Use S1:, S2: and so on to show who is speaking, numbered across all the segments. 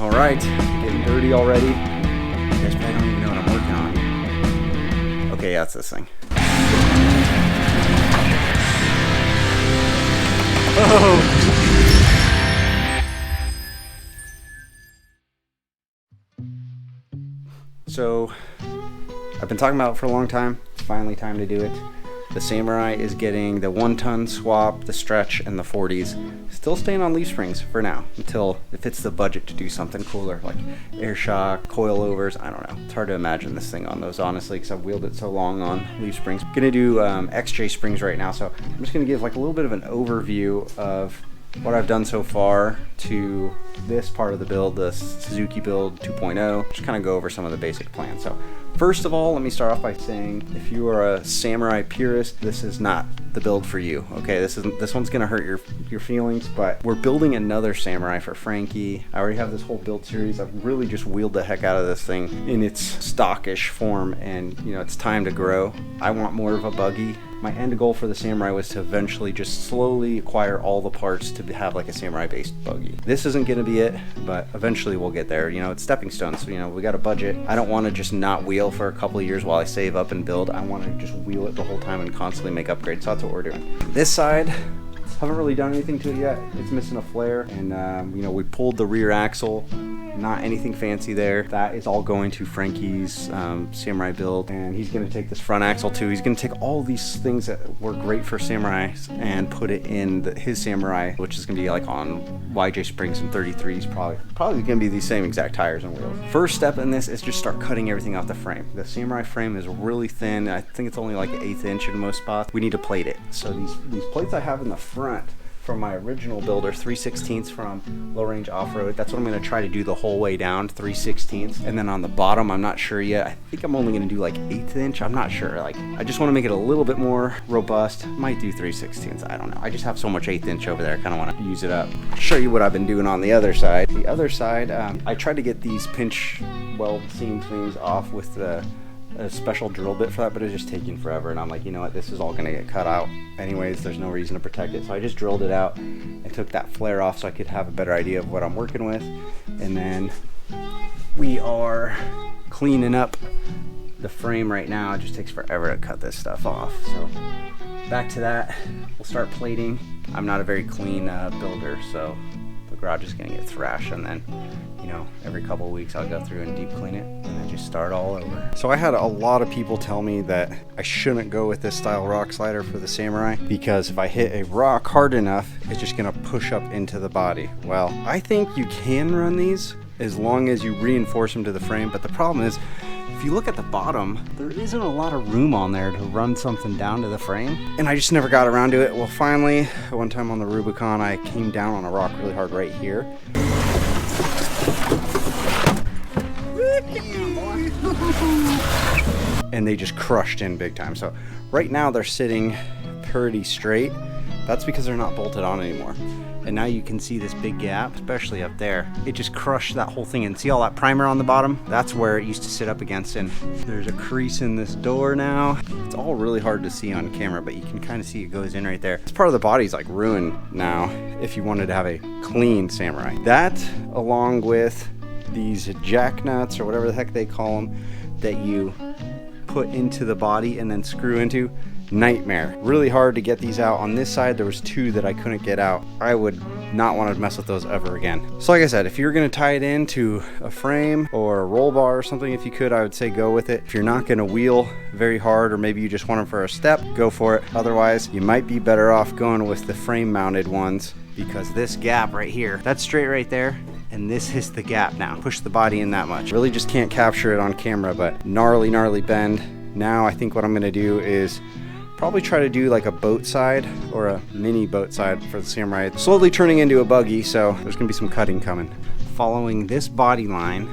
S1: All right, getting dirty already. You guys probably don't even know what I'm working on. Okay, yeah, it's this thing. Oh! So, I've been talking about it for a long time. It's finally time to do it. The Samurai is getting the 1-ton swap, the stretch, and the 40s. Still staying on leaf springs for now, until it fits the budget to do something cooler, like air shock, coilovers, I don't know. It's hard to imagine this thing on those, honestly, because I've wheeled it so long on leaf springs. I'm gonna do XJ springs right now, so I'm just gonna give like a little bit of an overview of what I've done so far to this part of the build, the Suzuki build 2.0. Just kind of go over some of the basic plans. So first of all, let me start off by saying, if you are a Samurai purist, this is not the build for you. Okay, this one's gonna hurt your feelings, but we're building another Samurai for Frankie. I already have this whole build series. I've really just wheeled the heck out of this thing in its stockish form, and you know, it's time to grow. I want more of a buggy. My end goal for the Samurai was to eventually just slowly acquire all the parts to have like a Samurai based buggy. This isn't gonna be it, but eventually we'll get there. You know, it's stepping stones. So, you know, we got a budget. I don't want to just not wheel for a couple of years while I save up and build. I want to just wheel it the whole time and constantly make upgrades. So that's what we're doing. This side, haven't really done anything to it yet. It's missing a flare, and you know, we pulled the rear axle. Not anything fancy there. That is all going to Frankie's Samurai build, and he's going to take this front axle too. He's going to take all these things that were great for Samurais and put it in his Samurai, which is going to be like on YJ springs and 33s, probably going to be these same exact tires and wheels. First step in this is just start cutting everything off the frame. The Samurai frame is really thin. I think it's only like 1/8 inch in most spots. We need to plate it. So these plates I have in the front from my original builder, 3/16 from Low Range Off-Road. That's what I'm gonna try to do the whole way down, 3/16. And then on the bottom, I'm not sure yet. I think I'm only gonna do like 1/8 inch. I'm not sure. Like, I just wanna make it a little bit more robust. Might do 3/16. I don't know. I just have so much 1/8 inch over there. I kinda wanna use it up. I'll show you what I've been doing on the other side. The other side, I tried to get these pinch weld seam things off with a special drill bit for that, but it's just taking forever, and I'm like, you know what, this is all gonna get cut out anyways. There's no reason to protect it, so I just drilled it out and took that flare off so I could have a better idea of what I'm working with. And then we are cleaning up the frame right now. It just takes forever to cut this stuff off, so back to that. We'll start plating. I'm not a very clean builder, so the garage is gonna get thrashed, and then, you know, every couple of weeks I'll go through and deep clean it and then just start all over. So I had a lot of people tell me that I shouldn't go with this style rock slider for the Samurai, because if I hit a rock hard enough, it's just gonna push up into the body. Well, I think you can run these as long as you reinforce them to the frame, but the problem is, if you look at the bottom, there isn't a lot of room on there to run something down to the frame, and I just never got around to it. Well, finally, one time on the Rubicon, I came down on a rock really hard right here. And they just crushed in big time. So right now they're sitting pretty straight. That's because they're not bolted on anymore. And now you can see this big gap, especially up there. It just crushed that whole thing, and see all that primer on the bottom? That's where it used to sit up against, and there's a crease in this door now. It's all really hard to see on camera, but you can kind of see it goes in right there. This part of the body's like ruined now if you wanted to have a clean Samurai. That, along with these jack nuts or whatever the heck they call them, that you put into the body and then screw into, nightmare. Really hard to get these out. On this side there was 2 that I couldn't get out. I would not want to mess with those ever again. So like I said, if you're going to tie it into a frame or a roll bar or something, if you could, I would say go with it. If you're not going to wheel very hard, or maybe you just want them for a step, go for it. Otherwise, you might be better off going with the frame mounted ones, because this gap right here, that's straight right there, and this is the gap now. Push the body in that much. Really just can't capture it on camera, but gnarly bend. Now I think what I'm going to do is probably try to do like a boat side or a mini boat side for the Samurai. It's slowly turning into a buggy, so there's gonna be some cutting coming. Following this body line,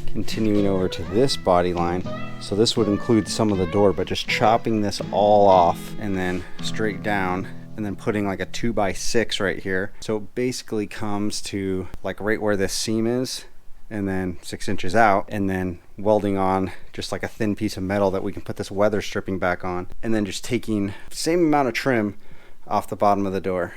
S1: continuing over to this body line. So this would include some of the door, but just chopping this all off and then straight down, and then putting like a 2x6 right here. So it basically comes to like right where this seam is, and then 6 inches out, and then welding on just like a thin piece of metal that we can put this weather stripping back on, and then just taking the same amount of trim off the bottom of the door.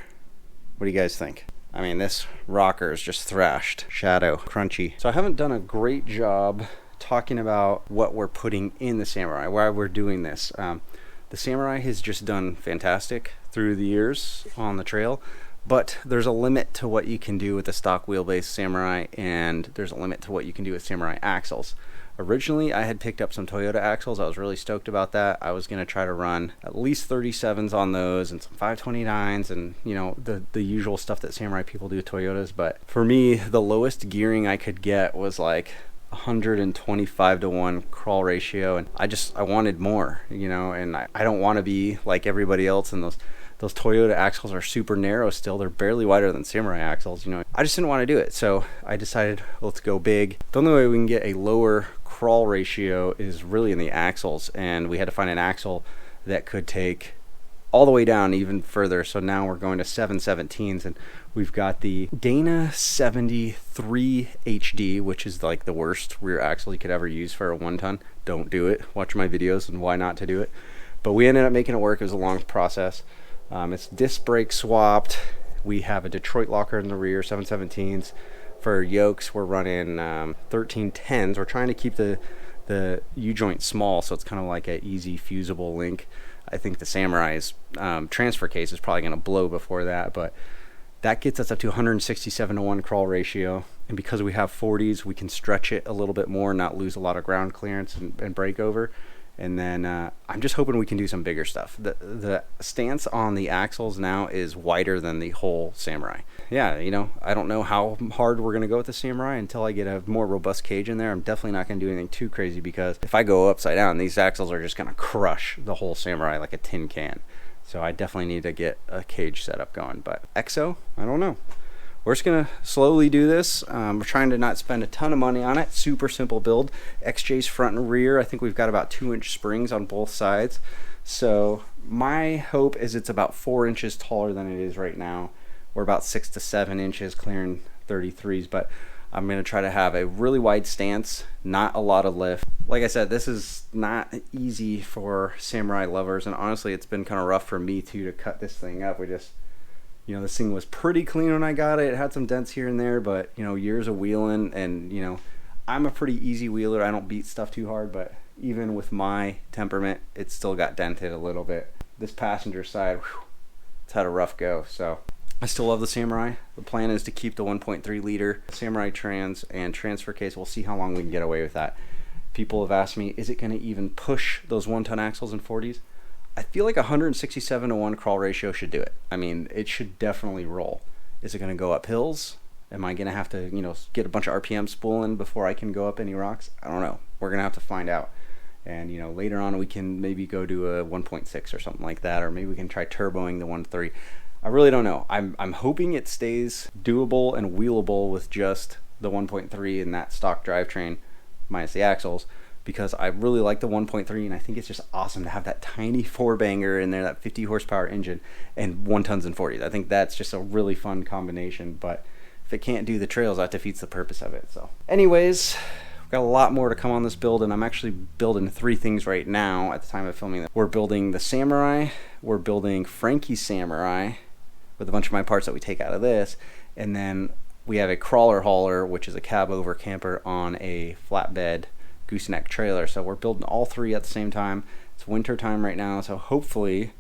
S1: What do you guys think? I mean, this rocker is just thrashed, shadow, crunchy. So I haven't done a great job talking about what we're putting in the Samurai, why we're doing this. The Samurai has just done fantastic through the years on the trail, but there's a limit to what you can do with the stock wheelbase Samurai, and there's a limit to what you can do with Samurai axles. Originally, I had picked up some Toyota axles. I was really stoked about that. I was going to try to run at least 37s on those and some 529s and, you know, the usual stuff that Samurai people do with Toyotas. But for me, the lowest gearing I could get was like 125-to-1 crawl ratio, and I wanted more, you know, and I don't want to be like everybody else, and those Toyota axles are super narrow still. They're barely wider than Samurai axles, you know. I just didn't want to do it, so I decided, let's go big. The only way we can get a lower crawl ratio is really in the axles, and we had to find an axle that could take all the way down even further. So now we're going to 7/17s, and we've got the Dana 73 HD, which is like the worst rear axle you could ever use for a 1-ton. Don't do it. Watch my videos and why not to do it. But we ended up making it work. It was a long process. It's disc brake swapped. We have a Detroit locker in the rear, 7/17s. For yokes, we're running 1310s. We're trying to keep the U-joint small, so it's kind of like an easy fusible link. I think the Samurai's transfer case is probably going to blow before that, but that gets us up to 167-to-1 crawl ratio. And because we have 40s, we can stretch it a little bit more, not lose a lot of ground clearance and break over. And then I'm just hoping we can do some bigger stuff. The stance on the axles now is wider than the whole Samurai. Yeah, you know, I don't know how hard we're going to go with the Samurai until I get a more robust cage in there. I'm definitely not going to do anything too crazy, because if I go upside down, these axles are just going to crush the whole Samurai like a tin can. So I definitely need to get a cage setup going. But EXO, I don't know. We're just gonna slowly do this. We're trying to not spend a ton of money on it. Super simple build. XJ's front and rear. I think we've got about 2-inch springs on both sides. So my hope is it's about 4 inches taller than it is right now. We're about 6 to 7 inches clearing 33s, but I'm gonna try to have a really wide stance, not a lot of lift. Like I said, this is not easy for Samurai lovers, and honestly, it's been kind of rough for me too to cut this thing up. You know, this thing was pretty clean when I got it. It had some dents here and there, but, you know, years of wheeling, and, you know, I'm a pretty easy wheeler. I don't beat stuff too hard, but even with my temperament, it still got dented a little bit. This passenger side, whew, it's had a rough go. So I still love the Samurai. The plan is to keep the 1.3 liter Samurai trans and transfer case. We'll see how long we can get away with that. People have asked me, is it going to even push those 1-ton axles in 40s? I feel like 167-to-1 crawl ratio should do it. I mean, it should definitely roll. Is it going to go up hills? Am I going to have to, you know, get a bunch of RPM spooling before I can go up any rocks? I don't know. We're going to have to find out. And, you know, later on we can maybe go to a 1.6 or something like that, or maybe we can try turboing the 1.3. I really don't know. I'm hoping it stays doable and wheelable with just the 1.3 and that stock drivetrain minus the axles, because I really like the 1.3, and I think it's just awesome to have that tiny 4-banger in there, that 50 horsepower engine, and 1-tons and 40s. I think that's just a really fun combination, but if it can't do the trails, that defeats the purpose of it. So anyways, we've got a lot more to come on this build, and I'm actually building 3 things right now at the time of filming this. We're building the Samurai, we're building Frankie's Samurai with a bunch of my parts that we take out of this, and then we have a crawler hauler, which is a cab over camper on a flatbed gooseneck trailer. So we're building all 3 at the same time. It's winter time right now, so hopefully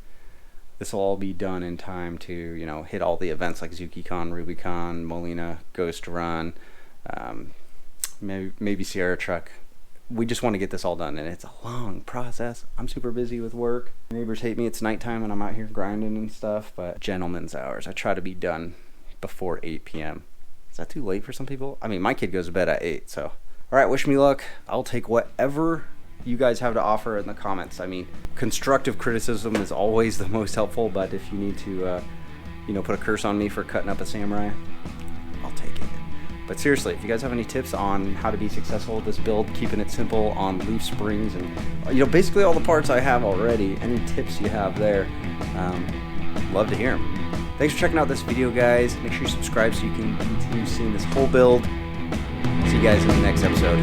S1: this will all be done in time to, you know, hit all the events like ZukiCon, RubyCon, Molina, Ghost Run, maybe Sierra Truck. We just want to get this all done, and it's a long process. I'm super busy with work. Neighbors hate me. It's nighttime and I'm out here grinding and stuff, but gentleman's hours. I try to be done before 8 p.m. Is that too late for some people? I mean, my kid goes to bed at 8, so. All right, wish me luck. I'll take whatever you guys have to offer in the comments. I mean, constructive criticism is always the most helpful, but if you need to, you know, put a curse on me for cutting up a Samurai, I'll take it. But seriously, if you guys have any tips on how to be successful with this build, keeping it simple on leaf springs and, you know, basically all the parts I have already, any tips you have there, love to hear them. Thanks for checking out this video, guys. Make sure you subscribe so you can continue seeing this whole build. See you guys in the next episode.